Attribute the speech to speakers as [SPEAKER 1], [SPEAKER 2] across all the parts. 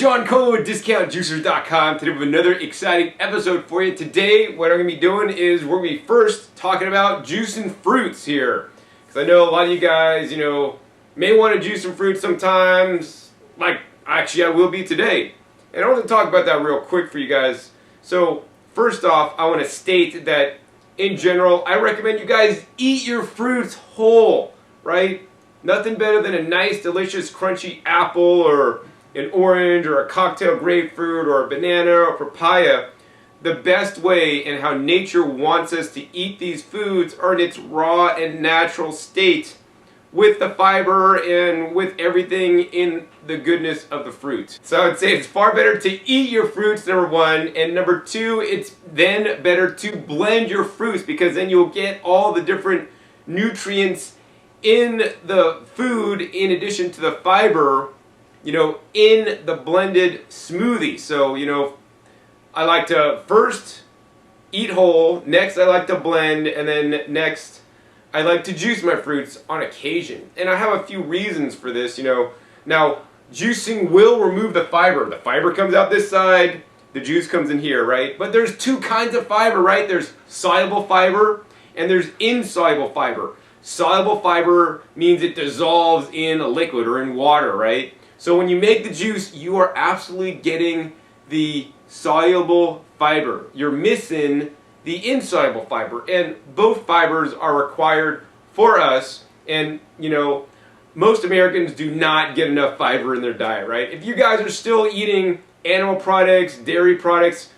[SPEAKER 1] John Colo with DiscountJuicers.com. Today we have another exciting episode for you. Today, what I'm going to be doing is we're going to be first talking about juicing fruits here. Because I know a lot of you guys, may want to juice some fruits sometimes. Like, actually I will be today. And I want to talk about that real quick for you guys. So, first off, I want to state that in general, I recommend you guys eat your fruits whole, right? Nothing better than a nice, delicious, crunchy apple or an orange or a cocktail grapefruit or a banana or papaya. The best way and how nature wants us to eat these foods are in its raw and natural state, with the fiber and with everything in the goodness of the fruit. So I would say it's far better to eat your fruits, number one, and number two, it's then better to blend your fruits, because then you'll get all the different nutrients in the food in addition to the fiber, in the blended smoothie. So, I like to first eat whole, next I like to blend, and then next I like to juice my fruits on occasion. And I have a few reasons for this, Now, juicing will remove the fiber. The fiber comes out this side, the juice comes in here, right? But there's two kinds of fiber, right? There's soluble fiber and there's insoluble fiber. Soluble fiber means it dissolves in a liquid or in water, right? So when you make the juice, you are absolutely getting the soluble fiber. You're missing the insoluble fiber, and both fibers are required for us. And most Americans do not get enough fiber in their diet, right? If you guys are still eating animal products, dairy products,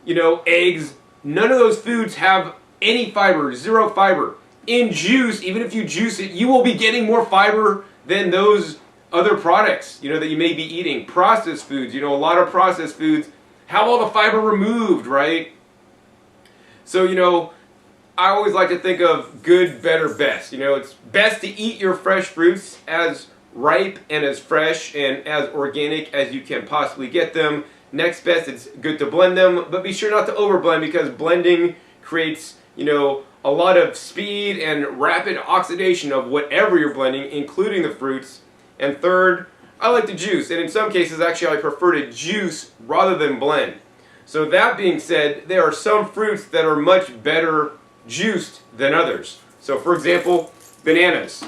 [SPEAKER 1] eggs, none of those foods have any fiber, zero fiber. In juice, even if you juice it, you will be getting more fiber than those other products, that you may be eating. Processed foods, a lot of processed foods have all the fiber removed, right? So, I always like to think of good, better, best. It's best to eat your fresh fruits as ripe and as fresh and as organic as you can possibly get them. Next best, it's good to blend them, but be sure not to overblend, because blending creates, a lot of speed and rapid oxidation of whatever you're blending, including the fruits. And third, I like to juice, and in some cases actually I prefer to juice rather than blend. So that being said, there are some fruits that are much better juiced than others. So for example, bananas.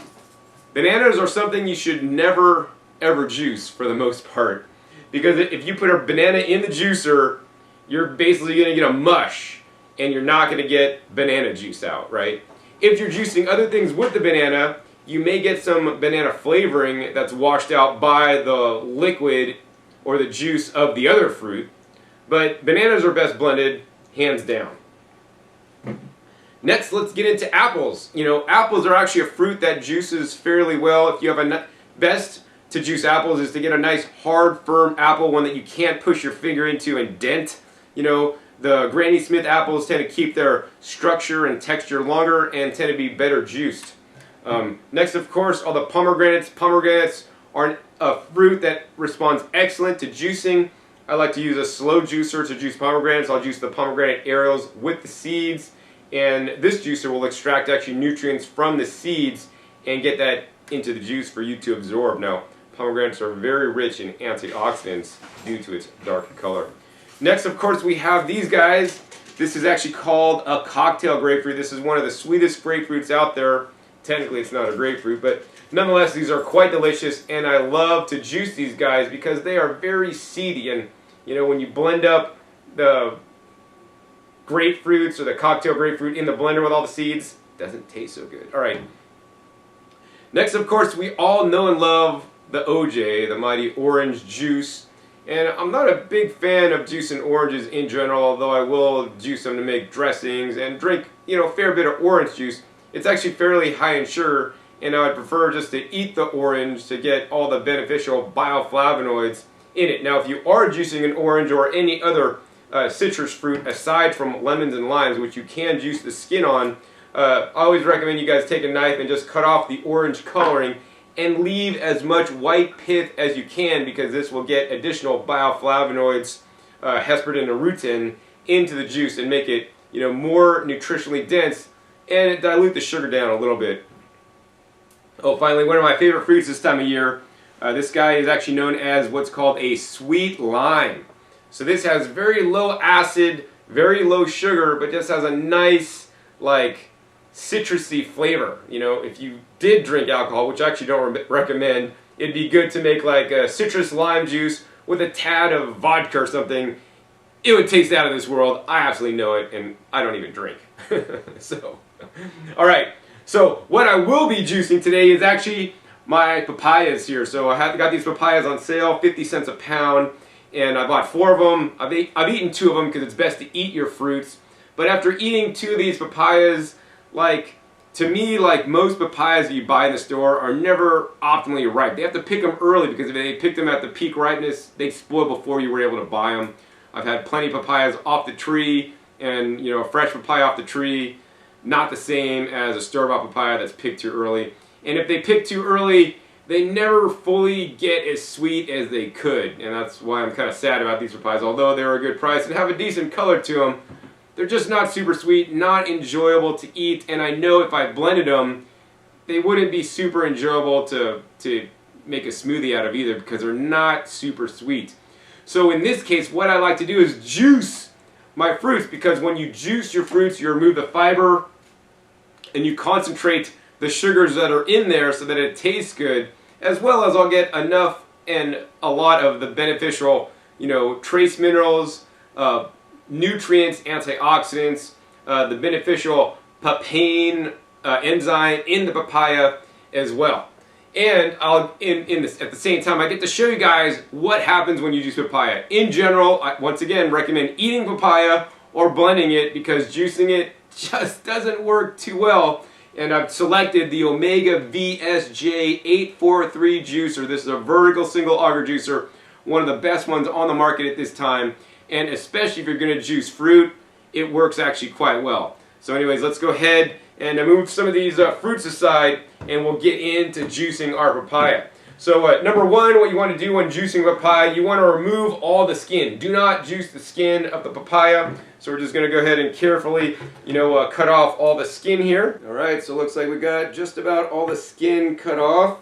[SPEAKER 1] Bananas are something you should never ever juice for the most part, because if you put a banana in the juicer, you're basically going to get a mush and you're not going to get banana juice out, right? If you're juicing other things with the banana, you may get some banana flavoring that's washed out by the liquid or the juice of the other fruit. But bananas are best blended, hands down. Next, let's get into apples. Apples are actually a fruit that juices fairly well. If you have best to juice apples is to get a nice, hard, firm apple, one that you can't push your finger into and dent. The Granny Smith apples tend to keep their structure and texture longer and tend to be better juiced. Next, of course, are the pomegranates. Pomegranates are a fruit that responds excellent to juicing. I like to use a slow juicer to juice pomegranates. I'll juice the pomegranate areoles with the seeds, and this juicer will extract actually nutrients from the seeds and get that into the juice for you to absorb. Now, pomegranates are very rich in antioxidants due to its dark color. Next, of course, we have these guys. This is actually called a cocktail grapefruit. This is one of the sweetest grapefruits out there. Technically, it's not a grapefruit, but nonetheless, these are quite delicious, and I love to juice these guys because they are very seedy. And, when you blend up the grapefruits or the cocktail grapefruit in the blender with all the seeds, it doesn't taste so good. All right. Next, of course, we all know and love the OJ, the mighty orange juice. And I'm not a big fan of juicing oranges in general, although I will juice them to make dressings and drink, a fair bit of orange juice. It's actually fairly high in sugar, and I would prefer just to eat the orange to get all the beneficial bioflavonoids in it. Now, if you are juicing an orange or any other citrus fruit aside from lemons and limes, which you can juice the skin on, I always recommend you guys take a knife and just cut off the orange coloring and leave as much white pith as you can, because this will get additional bioflavonoids, hesperidin and rutin, into the juice and make it more nutritionally dense, and it dilute the sugar down a little bit. Oh, finally, one of my favorite fruits this time of year This guy is actually known as what's called a sweet lime. So this has very low acid, very low sugar, but just has a nice, like, citrusy flavor. You know, if you did drink alcohol, which I actually don't recommend, it'd be good to make like a citrus lime juice with a tad of vodka or something. It would taste out of this world. I absolutely know it, and I don't even drink. So, all right. So what I will be juicing today is actually my papayas here. So I got these papayas on sale, 50 cents a pound, and I bought 4 of them. I've eaten 2 of them because it's best to eat your fruits. But after eating 2 of these papayas, like, to me, like most papayas that you buy in the store are never optimally ripe. They have to pick them early because if they pick them at the peak ripeness, they spoil before you were able to buy them. I've had plenty of papayas off the tree, and you know, a fresh papaya off the tree, not the same as a store-bought papaya that's picked too early. And if they pick too early, they never fully get as sweet as they could, and that's why I'm kind of sad about these papayas. Although they're a good price and have a decent color to them, they're just not super sweet, not enjoyable to eat, and I know if I blended them, they wouldn't be super enjoyable to make a smoothie out of either because they're not super sweet. So in this case, what I like to do is juice my fruits, because when you juice your fruits, you remove the fiber and you concentrate the sugars that are in there so that it tastes good, as well as I'll get enough and a lot of the beneficial, you know, trace minerals, nutrients, antioxidants, the beneficial papain enzyme in the papaya as well. And I'll at the same time, I get to show you guys what happens when you juice papaya. In general, I once again recommend eating papaya or blending it because juicing it just doesn't work too well. And I've selected the Omega VSJ843 juicer. This is a vertical single auger juicer, one of the best ones on the market at this time. And especially if you're going to juice fruit, it works actually quite well. So anyways, let's go ahead and move some of these fruits aside, and we'll get into juicing our papaya. So number one, what you want to do when juicing papaya, you want to remove all the skin. Do not juice the skin of the papaya. So we're just going to go ahead and carefully, you know, cut off all the skin here. All right, so it looks like we got just about all the skin cut off.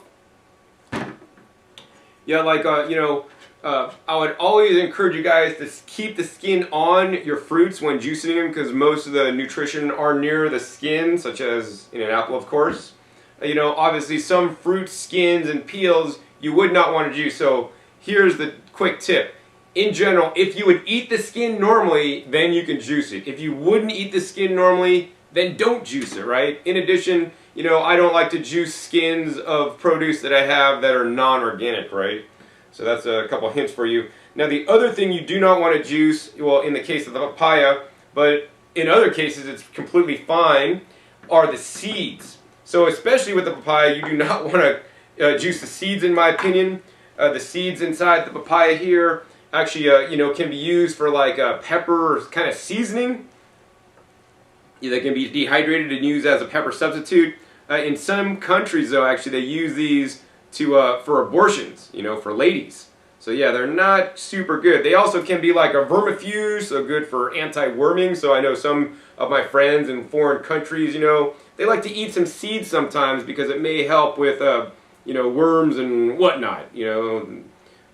[SPEAKER 1] Yeah, like, you know, I would always encourage you guys to keep the skin on your fruits when juicing them because most of the nutrition are near the skin, such as in an apple, of course. You know, obviously some fruit skins and peels you would not want to juice. So here's the quick tip. In general, if you would eat the skin normally, then you can juice it. If you wouldn't eat the skin normally, then don't juice it, right? In addition, you know, I don't like to juice skins of produce that I have that are non-organic, right? So that's a couple hints for you. Now the other thing you do not want to juice, well in the case of the papaya, but in other cases it's completely fine, are the seeds. So especially with the papaya, you do not want to juice the seeds in my opinion. The seeds inside the papaya here actually you know, can be used for like pepper kind of seasoning. Yeah, they can be dehydrated and used as a pepper substitute. In some countries though, actually they use these to for abortions, you know, for ladies. So yeah, they're not super good. They also can be like a vermifuge, so good for anti-worming. So I know some of my friends in foreign countries, you know, they like to eat some seeds sometimes because it may help with, you know, worms and whatnot. You know,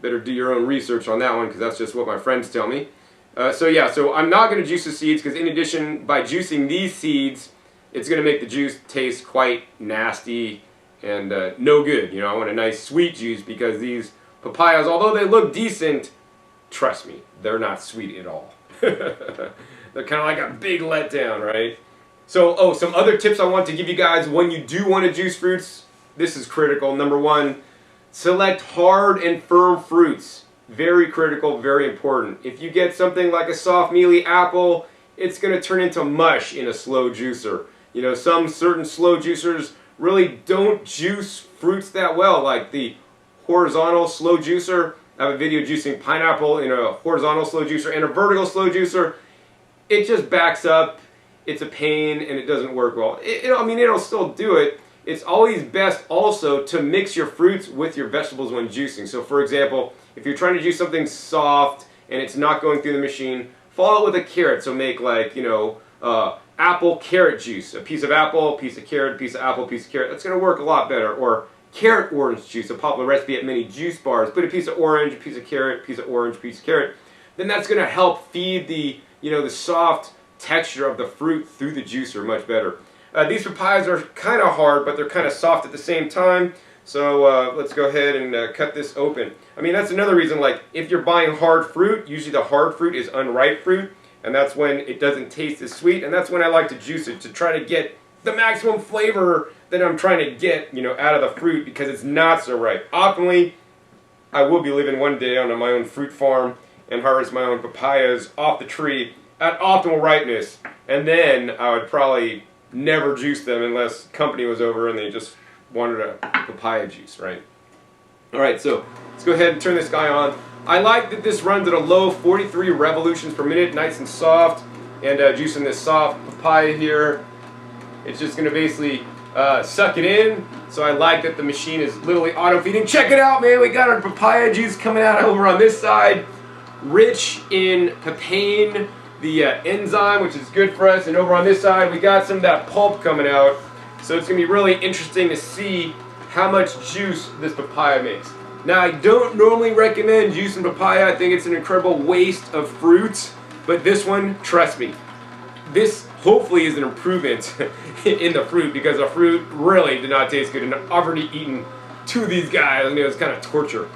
[SPEAKER 1] better do your own research on that one because that's just what my friends tell me. So yeah, so I'm not going to juice the seeds because in addition, by juicing these seeds, it's going to make the juice taste quite nasty and no good. You know, I want a nice sweet juice because these papayas, although they look decent, trust me, they're not sweet at all. They're kind of like a big letdown, right? So, oh, some other tips I want to give you guys when you do want to juice fruits. This is critical. Number one, select hard and firm fruits. Very critical, very important. If you get something like a soft, mealy apple, it's going to turn into mush in a slow juicer. You know, some certain slow juicers really don't juice fruits that well, like the horizontal slow juicer. I have a video juicing pineapple in a horizontal slow juicer and a vertical slow juicer. It just backs up, it's a pain, and it doesn't work well. I mean, it'll still do it. It's always best also to mix your fruits with your vegetables when juicing. So for example, if you're trying to juice something soft and it's not going through the machine, follow it with a carrot. So make like, you know, apple carrot juice. A piece of apple, a piece of carrot, a piece of apple, a piece of carrot. That's going to work a lot better. Or carrot orange juice, a popular recipe at many juice bars. Put a piece of orange, a piece of carrot, piece of orange, piece of carrot. Then that's going to help feed the, the soft texture of the fruit through the juicer much better. These papayas are kind of hard, but they're kind of soft at the same time. So let's go ahead and cut this open. I mean, that's another reason, like, if you're buying hard fruit, usually the hard fruit is unripe fruit, and that's when it doesn't taste as sweet, and that's when I like to juice it, to try to get the maximum flavor that I'm trying to get, out of the fruit, because it's not so ripe. Optimally, I will be living one day on my own fruit farm and harvest my own papayas off the tree at optimal ripeness, and then I would probably never juice them unless company was over and they just wanted a papaya juice, right? Alright, so let's go ahead and turn this guy on. I like that this runs at a low 43 revolutions per minute, nice and soft, and juicing this soft papaya here. It's just going to basically suck it in, so I like that the machine is literally auto-feeding. Check it out, man, we got our papaya juice coming out over on this side. Rich in papain, the enzyme, which is good for us, and over on this side we got some of that pulp coming out. So it's going to be really interesting to see how much juice this papaya makes. Now, I don't normally recommend juicing papaya. I think it's an incredible waste of fruit, but this one, trust me, this hopefully is an improvement in the fruit, because the fruit really did not taste good, and I've already eaten two of these guys, and it was kind of torture.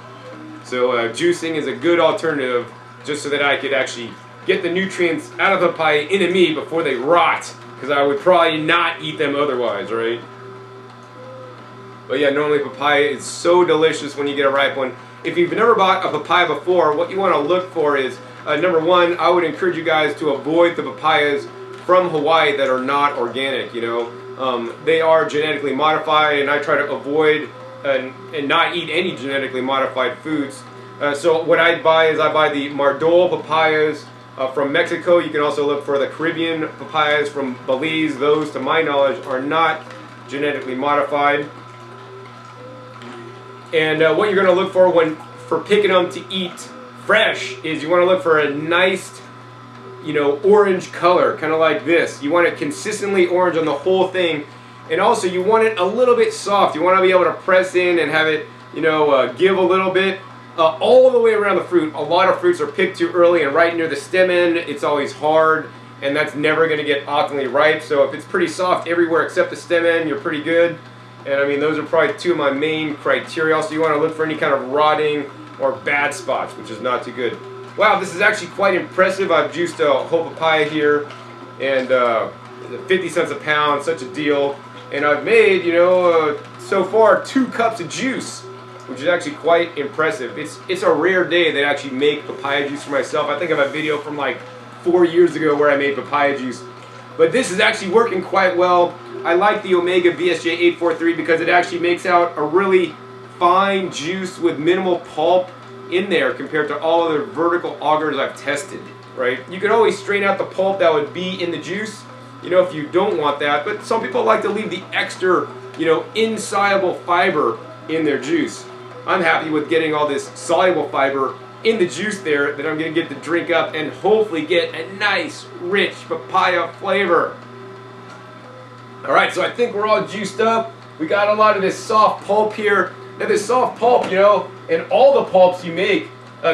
[SPEAKER 1] So juicing is a good alternative, just so that I could actually get the nutrients out of the papaya into me before they rot, because I would probably not eat them otherwise, right? But yeah, normally papaya is so delicious when you get a ripe one. If you've never bought a papaya before, what you want to look for is, number one, I would encourage you guys to avoid the papayas from Hawaii that are not organic, They are genetically modified, and I try to avoid and not eat any genetically modified foods. So what I buy is I buy the Mardol papayas from Mexico. You can also look for the Caribbean papayas from Belize. Those, to my knowledge, are not genetically modified. And what you're going to look for picking them to eat fresh is you want to look for a nice, orange color, kind of like this. You want it consistently orange on the whole thing. And also you want it a little bit soft. You want to be able to press in and have it, give a little bit. All the way around the fruit. A lot of fruits are picked too early, and right near the stem end, it's always hard, and that's never going to get optimally ripe. So if it's pretty soft everywhere except the stem end, you're pretty good. And I mean, those are probably two of my main criteria. Also, you want to look for any kind of rotting or bad spots, which is not too good. Wow, this is actually quite impressive. I've juiced a whole papaya here, and 50 cents a pound, such a deal. And I've made, so far 2 cups of juice, which is actually quite impressive. It's a rare day that I actually make papaya juice for myself. I think I have a video from like 4 years ago where I made papaya juice. But this is actually working quite well. I like the Omega VSJ843 because it actually makes out a really fine juice with minimal pulp in there compared to all other vertical augers I've tested, right? You could always strain out the pulp that would be in the juice, if you don't want that. But some people like to leave the extra, insoluble fiber in their juice. I'm happy with getting all this soluble fiber in the juice there that I'm going to get to drink up and hopefully get a nice, rich papaya flavor. Alright, so I think we're all juiced up. We got a lot of this soft pulp here. Now this soft pulp, and all the pulps you make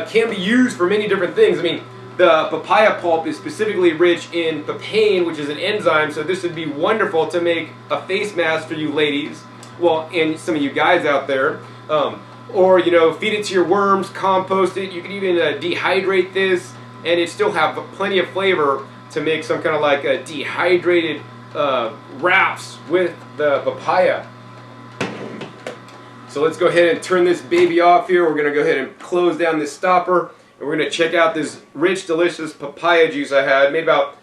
[SPEAKER 1] can be used for many different things. I mean, the papaya pulp is specifically rich in papain, which is an enzyme, so this would be wonderful to make a face mask for you ladies, well, and some of you guys out there. Or, feed it to your worms, compost it. You can even dehydrate this, and it still have plenty of flavor to make some kind of like a dehydrated wraps with the papaya. So let's go ahead and turn this baby off here. We're going to go ahead and close down this stopper, and we're going to check out this rich, delicious papaya juice I had. Made about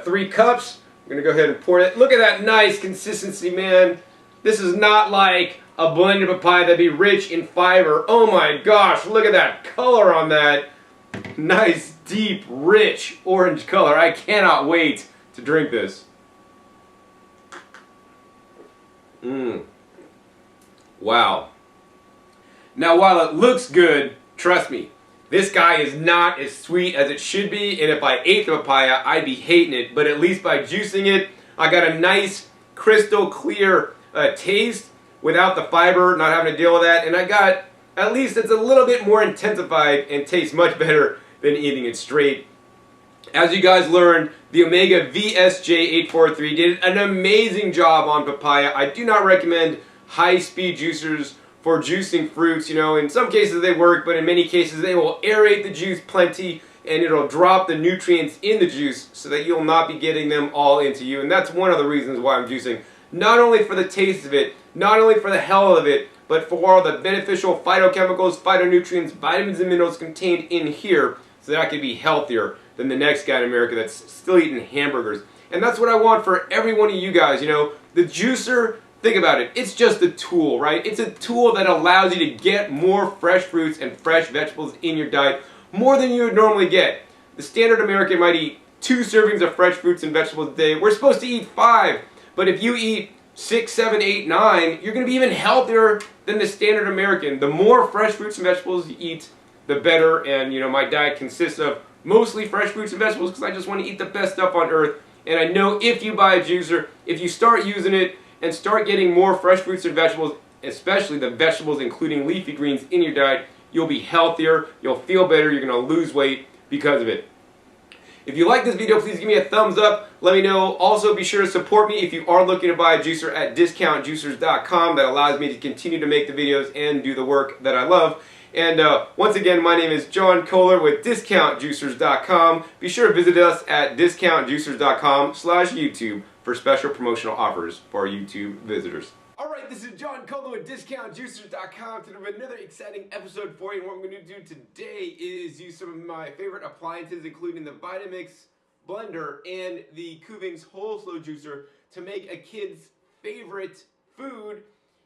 [SPEAKER 1] 3 cups. I'm going to go ahead and pour it. Look at that nice consistency, man. This is not like a blended papaya that'd be rich in fiber. Oh my gosh, look at that color on that. Nice, deep, rich orange color. I cannot wait to drink this. Wow. Now, while it looks good, trust me, this guy is not as sweet as it should be, and if I ate the papaya, I'd be hating it. But at least by juicing it, I got a nice, crystal clear taste, without the fiber, not having to deal with that. And I got, at least it's a little bit more intensified and tastes much better than eating it straight. As you guys learned, the Omega VSJ843 did an amazing job on papaya. I do not recommend high-speed juicers for juicing fruits. You know, in some cases they work, but in many cases they will aerate the juice plenty and it'll drop the nutrients in the juice so that you'll not be getting them all into you. And that's one of the reasons why I'm juicing. Not only for the taste of it, not only for the health of it, but for all the beneficial phytochemicals, phytonutrients, vitamins and minerals contained in here so that I can be healthier than the next guy in America that's still eating hamburgers. And that's what I want for every one of you guys. You know, the juicer, think about it, it's just a tool, right? It's a tool that allows you to get more fresh fruits and fresh vegetables in your diet, more than you would normally get. The standard American might eat 2 servings of fresh fruits and vegetables a day. We're supposed to eat 5, but if you eat 6, 7, 8, 9, you're going to be even healthier than the standard American. The more fresh fruits and vegetables you eat, the better. And you know, my diet consists of mostly fresh fruits and vegetables because I just want to eat the best stuff on earth. And I know if you buy a juicer, if you start using it and start getting more fresh fruits and vegetables, especially the vegetables including leafy greens in your diet, you'll be healthier, you'll feel better, you're going to lose weight because of it. If you like this video, please give me a thumbs up. Let me know. Also, be sure to support me if you are looking to buy a juicer at discountjuicers.com. That allows me to continue to make the videos and do the work that I love. And once again, my name is John Kohler with discountjuicers.com. Be sure to visit us at discountjuicers.com/YouTube for special promotional offers for our YouTube visitors. Alright, this is John Kohler with discountjuicers.com to do another exciting episode for you. And what we're going to do today is use some of my favorite appliances, including the Vitamix blender and the Kuvings whole slow juicer, to make a kid's favorite food